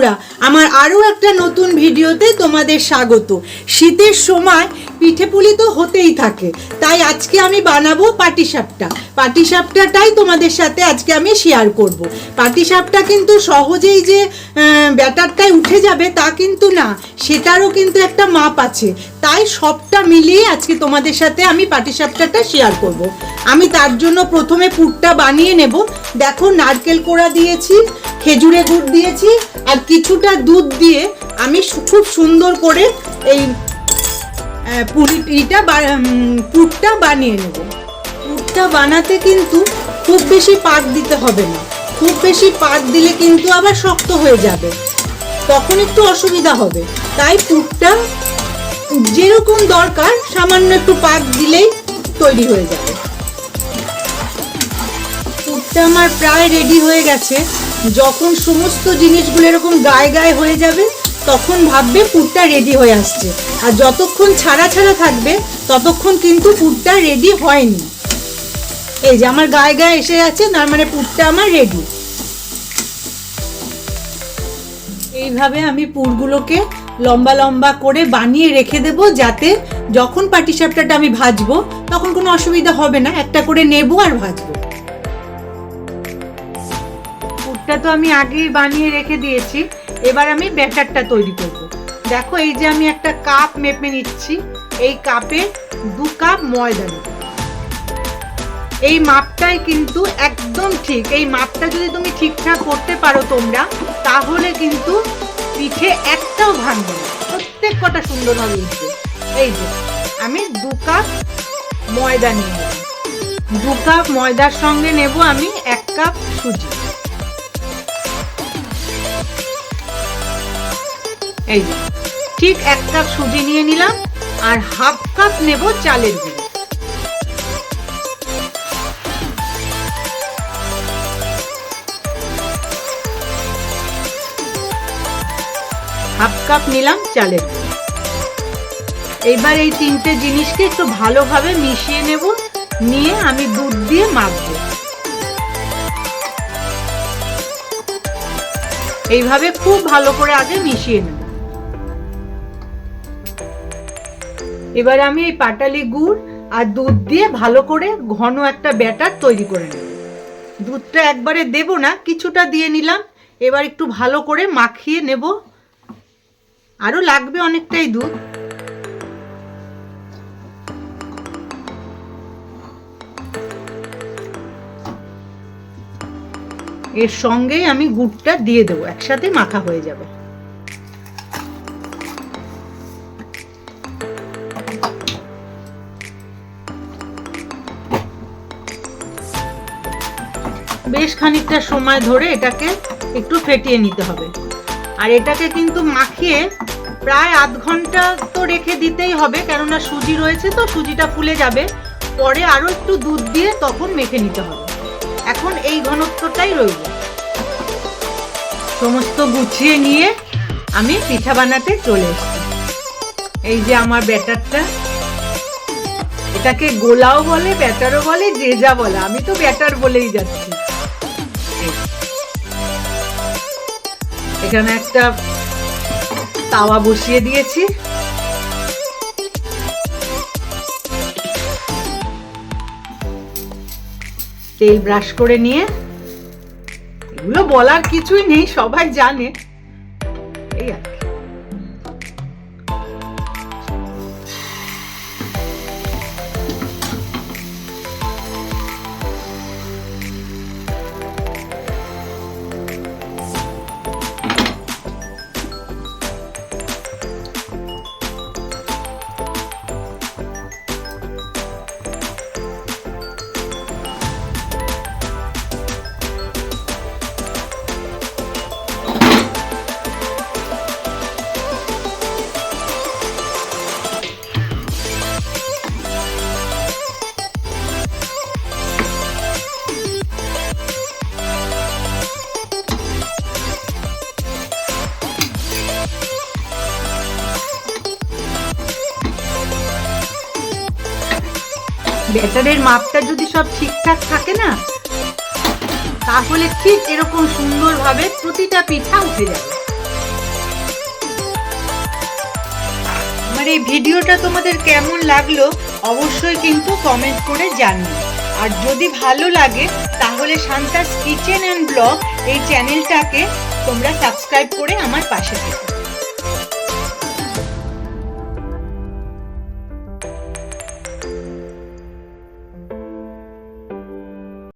বন্ধুরা, আমার আরও একটা নতুন ভিডিওতে তোমাদের স্বাগত। শীতের সময় পিঠেপুলি তো হতেই থাকে, তাই আজকে আমি বানাবো পাটিসাপটা। পাটিসাপটাটাই তোমাদের সাথে আজকে আমি শেয়ার করব। পাটিসাপটা কিন্তু সহজেই যে ব্যাটারটায় উঠে যাবে তা কিন্তু না, সেটারও কিন্তু একটা মাপ আছে। তাই সবটা মিলিয়ে আজকে তোমাদের সাথে আমি পাটিসাপটাটা শেয়ার করব। আমি তার জন্য প্রথমে পুরটা বানিয়ে নেব। দেখো, নারকেল কোড়া দিয়েছি, খেজুরে গুড় দিয়েছি, আর কিছুটা দুধ দিয়ে আমি খুব সুন্দর করে এই পুরটা বানিয়ে নেব। পুরটা বানাতে কিন্তু খুব বেশি পাক দিতে হবে না, খুব বেশি পাক দিলে কিন্তু আবার শক্ত হয়ে যাবে, তখন একটু অসুবিধা হবে। তাই পুরটা যেরকম দরকার সামান্য একটু পাক দিলেই তৈরি হয়ে যাবে। পুরটা আমার প্রায় রেডি হয়ে গেছে। যখন সমস্ত জিনিসগুলো এরকম গায়ে গায়ে হয়ে যাবে তখন ভাববে পুরটা রেডি হয়ে আসছে, আর যতক্ষণ ছাড়া ছাড়া থাকবে ততক্ষণ কিন্তু পুরটা রেডি হয়নি। এই যে আমার গায়ে গায়ে এসে যাচ্ছে, তার মানে পুরটা আমার রেডি। এইভাবে আমি পুরগুলোকে লম্বা লম্বা করে বানিয়ে রেখে দেব, যাতে যখন পাটিসাপটাটা আমি ভাজবো তখন কোনো অসুবিধা হবে না। একটা করে নেব আর ভাজবো। পুরটা তো আমি আগেই বানিয়ে রেখে দিয়েছি, এবার আমি ব্যাটারটা তৈরি করব। দেখো, এই যে আমি একটা কাপ মেপে নিচ্ছি, এই কাপে 2 কাপ ময়দা নেব। এই মাপটাই কিন্তু একদম ঠিক। এই মাপটা যদি তুমি ঠিকঠাক করতে পারো তোমরা, তাহলে কিন্তু পিঠে একটাও ভাঙবে না, প্রত্যেক কটা সুন্দর হবে উঠবে। এই যে আমি 2 কাপ ময়দা নিয়ে নেব। 2 কাপ ময়দার সঙ্গে নেব আমি 1 কাপ সুজি। এই যে ঠিক 1 কাপ সুজি নিয়ে নিলাম, আর ½ কাপ নেব চালের গুঁড়ো। ½ কাপ নিলাম চালের গুঁড়ো। এইবার এই 3টে জিনিসকে একটু ভালোভাবে মিশিয়ে নেব, নিয়ে আমি দুধ দিয়ে মাখবো। এইভাবে খুব ভালো করে আগে মিশিয়ে নেব। এবার আমি এই পাটালি গুড় আর দুধ দিয়ে ভালো করে ঘন একটা ব্যাটার তৈরি করে নেব। দুধটা একবারে দেব না, কিছুটা দিয়ে নিলাম। এবার একটু ভালো করে মাখিয়ে নেব, আরো লাগবে অনেকটাই দুধ। এর সঙ্গেই আমি গুড়টা দিয়ে দেবো, একসাথে মাখা হয়ে যাবে। বেশ খানিকটা সময় ধরে এটাকে একটু ফেটিয়ে নিতে হবে। আর এটাকে কিন্তু মাখিয়ে প্রায় আধ ঘন্টা তো রেখে দিতেই হবে, কেননা সুজি রয়েছে তো, সুজিটা ফুলে যাবে। পরে আরো একটু দুধ দিয়ে তখন মেখে নিতে হবে। এখন এই ঘনত্বটাই রইল। সমস্ত গুছিয়ে নিয়ে আমি পিঠা বানাতে চলে এসেছি। এই যে আমার ব্যাটারটা, এটাকে গোলাও বলে, ব্যাটারও বলে, যে যা বলে, আমি তো ব্যাটার বলেই যাচ্ছি। এখানে একটা তাওয়া বসিয়ে দিয়েছি। তেল ব্রাশ করে নিয়ে, এগুলো বলার কিছুই নেই, সবাই জানে। এই আর কি। ব্যাটারের মাপটা যদি সব ঠিকঠাক থাকে না, তাহলে ঠিক এরকম সুন্দরভাবে প্রতিটা পিঠা উঠে যাবে। আমার এই ভিডিওটা তোমাদের কেমন লাগলো অবশ্যই কিন্তু কমেন্ট করে জানিও। আর যদি ভালো লাগে তাহলে শান্তাস কিচেন অ্যান্ড ব্লগ এই চ্যানেলটাকে তোমরা সাবস্ক্রাইব করে আমার পাশে থেকো।